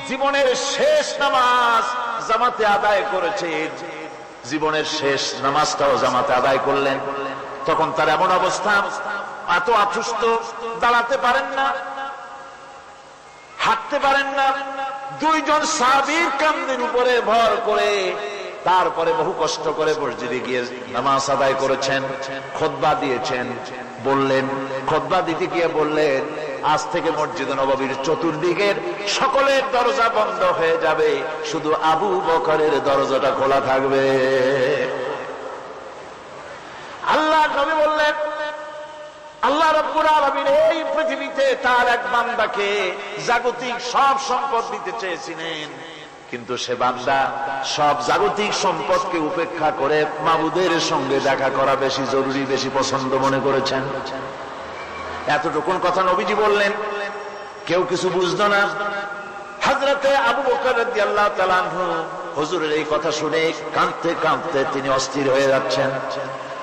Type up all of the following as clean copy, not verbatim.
জীবনের শেষ নামাজ জামাতে আদায় করেছেন, জীবনের শেষ নামাজটাও জামাতে আদায় করলেন। তখন তার এমন অবস্থা, এত অসুস্থ, দাঁড়াতে পারেন না, হাঁটতে পারেন না। দুইজন সাহাবীর কাঁধের উপরে ভর করে তারপরে বহু কষ্ট করে মসজিদে গিয়ে নামাজ আদায় করেছেন, খুতবা দিয়েছেন। বললেন, খুতবা দিতে গিয়ে বললেন, আজ থেকে মসজিদে নববীর চতুর্দিকের সকলের দরজা বন্ধ হয়ে যাবে, শুধু আবু বকরের দরজাটা খোলা থাকবে। আল্লাহ নবী বললেন, আল্লাহ রাব্বুল আলামিন এই পৃথিবীতে তার এক বান্দাকে জাগতিক সব সম্পদ দিতে চেয়েছিলেন, কিন্তু সে বান্দা সব জাগতিক সম্পদকে উপেক্ষা করে মাবুদের সঙ্গে দেখা করা বেশি জরুরি, বেশি পছন্দ মনে করেছেন। এতটুকুন কথা নবীজি বললেন, কেউ কিছু বুঝতো না। হযরতে আবু বকর রাদিয়াল্লাহু তাআলা আনহু হুজুরের এই কথা শুনে কাঁদতে কাঁদতে তিনি অস্থির হয়ে যাচ্ছেন।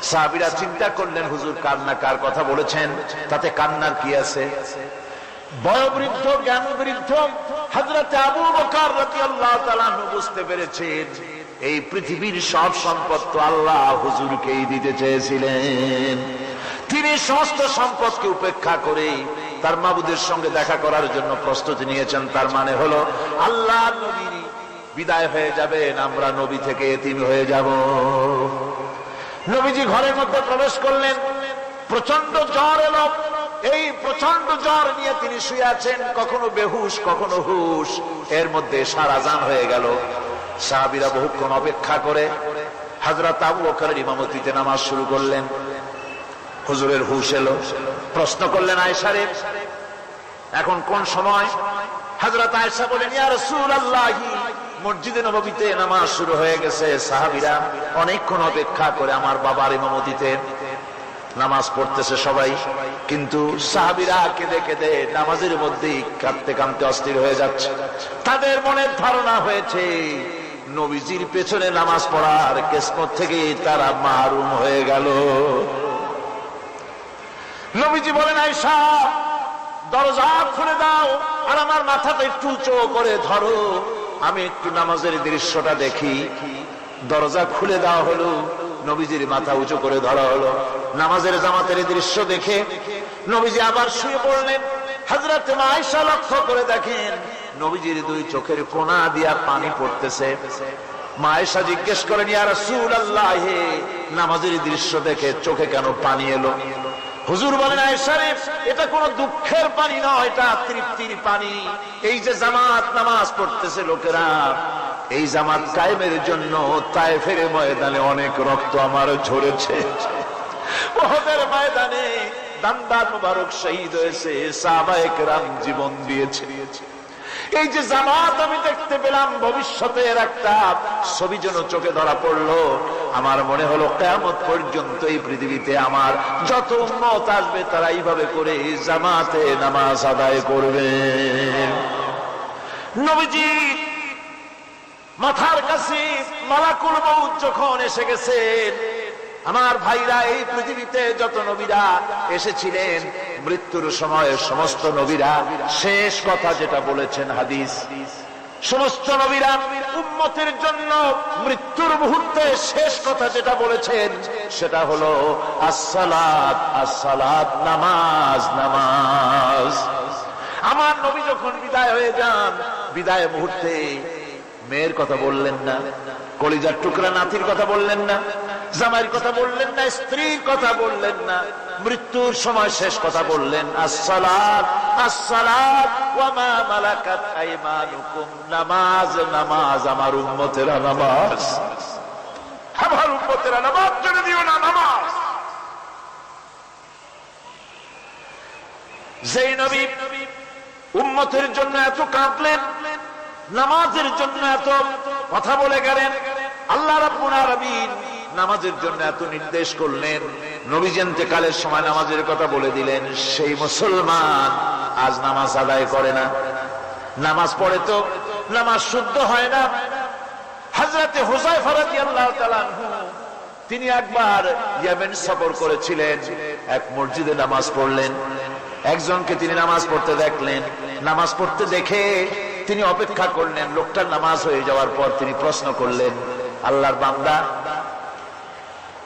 সাহাবীরা চিন্তা করলেন, হুজুর কান্না কার কথা বলেছেন, তাতে কান্নার কি আছে? বয়োবৃদ্ধ, জ্ঞান বৃদ্ধ হযরতে আবু বকর রাদিয়াল্লাহু তাআলা আনহু বুঝতে পেরেছেন এই পৃথিবীর সব সম্পদ তো আল্লাহ হুজুরকেই দিতে চেয়েছিলেন। তিনি সমস্ত সম্পদকে উপেক্ষা করে তার মাবুদের সঙ্গে দেখা করার জন্য প্রস্তুতি নিয়েছেন। তার মানে হলো আল্লাহ নবী বিদায় হয়ে যাবেন, আমরা নবী থেকে এতিম হয়ে যাব। নবীজি ঘরের মধ্যে প্রবেশ করলেন, প্রচন্ড জ্বর এলো। এই প্রচন্ড জ্বর নিয়ে তিনি শুয়ে আছেন, কখনো বেহুশ কখনো হুশ। এর মধ্যে এশার আযান হয়ে গেল। সাহাবীরা বহুক্ষণ অপেক্ষা করে হযরত আবু বকরের ইমামতিতে নামাজ শুরু করলেন। হুজুরের হুশ এলো, প্রশ্ন করলেন, আয়েশা রে, এখন কোন সময়? হযরত আয়েশা বলেন, ইয়া রাসূলুল্লাহ, মসজিদে নববীতে নামাজ শুরু হয়ে গেছে। সাহাবীরা অনেকক্ষণ অপেক্ষা করে আমার বাবার ইমামতিতে নামাজ পড়তেছে সবাই, কিন্তু সাহাবীরা কেঁদে কেঁদে নামাজের মধ্যেই কাঁদতে কাঁদতে অস্থির হয়ে যাচ্ছে। তাদের মনের ধারণা হয়েছে নবীজির পেছনে নামাজ পড়ার কিসমত থেকে তারা মাহরুম হয়ে গেল। নবীজি বলেন, আয়েশা দরজা খুলে দাও আর আমার মাথাটা একটু উঁচু করে ধরো, আমি একটু নামাজের দৃশ্যটা দেখি। দরজা খুলে দেওয়া হলো, নবীজির মাথা উঁচু করে ধরা হলো। নামাজের জামাতের দৃশ্য দেখে নবীজি আবার শুয়ে পড়লেন। হযরত আয়েশা লক্ষ্য করে দেখেন নবীজির দুই চোখের কোণা দিয়া পানি পড়তেছে। মা আয়েশা জিজ্ঞেস করেন, ইয়া রাসূলুল্লাহ, নামাজের দৃশ্য দেখে চোখে কেন পানি এলো? হুজুর বলেন, আয়েশা রে, এটা কোনো দুঃখের পানি নয়, এটা তৃপ্তির পানি। এই যে জামাত নামাজ পড়তেছে লোকেরা, এই জামাত কায়েমের জন্য তায়েফের ময়দানে অনেক রক্ত আমার ঝরেছে। উহুদের ময়দানে দান্দার মুবারক শহীদ হয়েছে, সাহাবায়ে কেরাম জীবন দিয়েছে। এই যে জামাত আমি দেখতে পেলাম, ভবিষ্যতের একটা ছবি যেন চোখে ধরা পড়লো। আমার মনে হলো কিয়ামত পর্যন্ত এই পৃথিবীতে আমার যত উম্মত আসবে তারা এইভাবে করে জামাতে নামাজ আদায় করবে। নবীজি মাথার কাছে মালাকুল মউত যখন এসে গেছেন, আমার ভাইরা, এই পৃথিবীতে যত নবীরা এসেছিলেন মৃত্যুর সময় সমস্ত নবীরা শেষ কথা যেটা বলেছেন, হাদিস, সমস্ত নবীরা উম্মতের জন্য মৃত্যুর মুহূর্তে শেষ কথা যেটা বলেছেন সেটা হলো আসসালাত, আসসালাত, নামাজ, নামাজ। আমার নবী যখন বিদায় হয়ে যান, বিদায় মুহূর্তে মেয়ের কথা বললেন না, কলিজার টুকরা নাতির কথা বললেন না, জামাইয়ের কথা বললেন না, স্ত্রীর কথা বললেন না, মৃত্যুর সময় শেষ কথা বললেন, আসসালাত, আসসালাত ওয়া মা মালাকাত আইমানুকুম, নামাজ, নামাজ, আমার উম্মতেরা নামাজ, আমার উম্মতেরা নামাজ ছেড়ে দিও না, নামাজ। যেই নবী উম্মতের জন্য এত কাঁদলেন, নামাজের জন্য এত কথা বলে গেলেন, আল্লাহ রাব্বুল আলামিন নামাজের জন্য এত নির্দেশ করলেন, নবী ইন্তেকালের সময় নামাজের কথা বলে দিলেন, সেই মুসলমান আজ নামাজ আদায় করে না। নামাজ পড়ে তো নামাজ শুদ্ধ হয় না। হযরতে হুযায়ফা রাদিয়াল্লাহু তাআলা আনহু তিনি একবার ইয়েমেন সফর করেছিলেন, এক মসজিদে নামাজ পড়লেন। একজনকে তিনি নামাজ পড়তে দেখলেন, নামাজ পড়তে দেখে তিনি অপেক্ষা করলেন। লোকটার নামাজ হয়ে যাওয়ার পর তিনি প্রশ্ন করলেন, আল্লাহর বান্দা,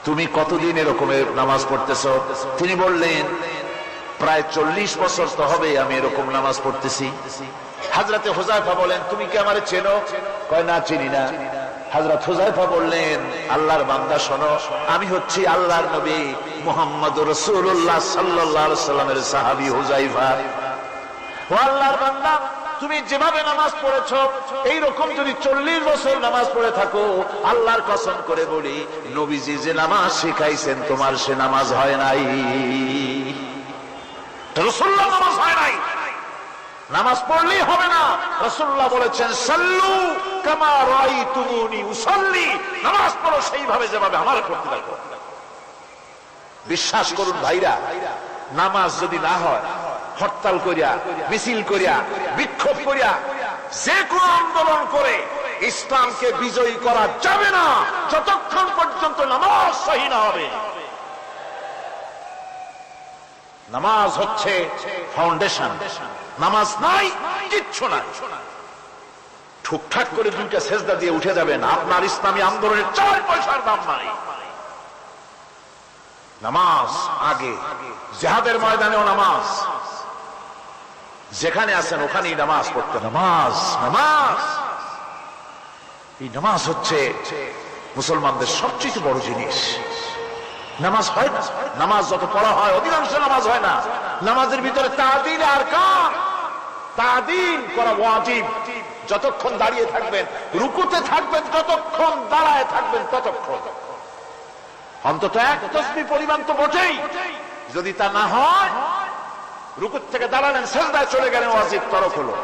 তুমি কতদিন এরকমের নামাজ পড়তেছ? তিনি বললেন, প্রায় 40 বছর তো হবে আমি এরকম নামাজ পড়তেছি। হযরতে হুযায়ফা বলেন, তুমি কি আমারে চেনো? কয়, না, চিনি না। হযরত হুযায়ফা বললেন, আল্লাহর বান্দা শোনো, আমি হচ্ছি আল্লাহর নবী মুহাম্মদুর রাসূলুল্লাহ সাল্লাল্লাহু আলাইহি সাল্লামের সাহাবী হুযায়ফা। ও আল্লাহর বান্দা, তুমি যেভাবে নামাজ পড়েছো এইরকম যদি 40 বছর নামাজ পড়ে থাকো, আল্লাহর কসম করে বলি, নবীজি যে নামাজ শিখাইছেন তোমার সে নামাজ হয় নাই। রাসূলুল্লাহ নামাজ হয় নাই, নামাজ পড়লেই হবে না। রাসূলুল্লাহ বলেছেন, সাল্লু কামা রাআইতুমুনি উসাল্লি, নামাজ পড়ো সেইভাবে যেভাবে আমার পড়তে দেখো। বিশ্বাস করুন ভাইরা, নামাজ যদি না হয়, হরতাল করিয়া, মিছিল করিয়া, বিক্ষোভ করিয়া, যে কোনো আন্দোলন করে ইসলামকে বিজয়ী করা যাবে না যতক্ষণ পর্যন্ত নামাজ সহি না হবে। নামাজ হচ্ছে ফাউন্ডেশন, নামাজ নাই কিচ্ছু নাই। ঠুকঠাক করে দুইটা সেজদা দিয়ে উঠে যাবেন, আপনার ইসলামী আন্দোলনের 4 পয়সার দাম নাই। নামাজ আগে, জিহাদের ময়দানেও নামাজ, যেখানে আছেন ওখানেই নামাজ পড়তে। নামাজ নামাজ এই নামাজ হচ্ছে মুসলমানদের সবচেয়ে বড় জিনিস। নামাজ হয় না, নামাজ যত পড়া হয় অধিকাংশ নামাজ হয় না। নামাজের ভিতরে তাদিল আর কাম, তাদিল করা ওয়াজিব। যতক্ষণ দাঁড়িয়ে থাকবেন, রুকুতে থাকবেন, যতক্ষণ দাঁড়ায় থাকবেন ততক্ষণ অন্তত 1 তাসবিহ পরিমাণ তো বটেই। যদি তা না হয়, রুকুত থেকে দাঁড়ালেন, সেজদায় চলে গেলেন, ওয়াজিব তরক হলো।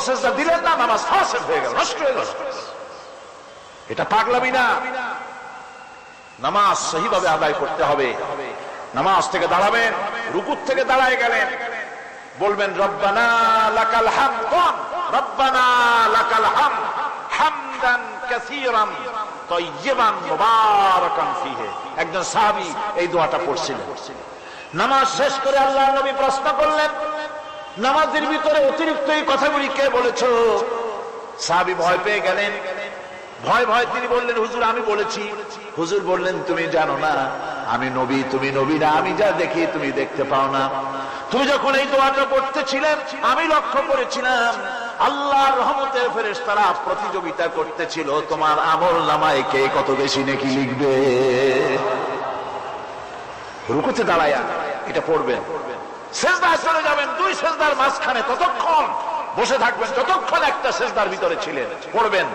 সেজদা দিলেন না, নামাজ ফাসিদ হয়ে গেল, নষ্ট হয়ে গেল। এটা পাগলামি না। নামাজ সহিভাবে আদায় করতে হবে। নামাজ থেকে দাঁড়াবেন, রুকুত থেকে দাঁড়ায় গেলেন, বলবেন রব্বানা লাকাল হামদ, রব্বানা লাকাল হামদ হামদান কাসীরান তাইয়্যিবান মুবারাকান ফীহি। একজন সাহাবী এই দোয়াটা পড়ছিলেন। নামাজ শেষ করে আল্লাহর নবী প্রশ্ন করলেন, নামাজের ভিতরে অতিরিক্ত এই কথাগুলি কে বলেছো? সাহাবী ভয় পেয়ে গেলেন। ভয় ভয় তিনি বললেন, হুজুর আমি বলেছি। হুজুর বললেন, তুমি জানো না আমি নবী, তুমি নবী না। আমি যা দেখি তুমি দেখতে পাও না। তুমি যখন এই দোয়াটা পড়তেছিলেন, আমি লক্ষ্য করেছিলাম আল্লাহর রহমতের ফেরেশতারা প্রতিযোগিতা করতেছিল তোমার আমল নামায় কে কত বেশি নেকি লিখবে। রুকুতে দাঁড়ায়া এটা পড়বেন, সেজদায় চলে যাবেন, 2 সেজদার মাঝখানে ততক্ষণ বসে থাকবেন যতক্ষণ একটা সেজদার ভিতরে ছিলেন, পড়বেন।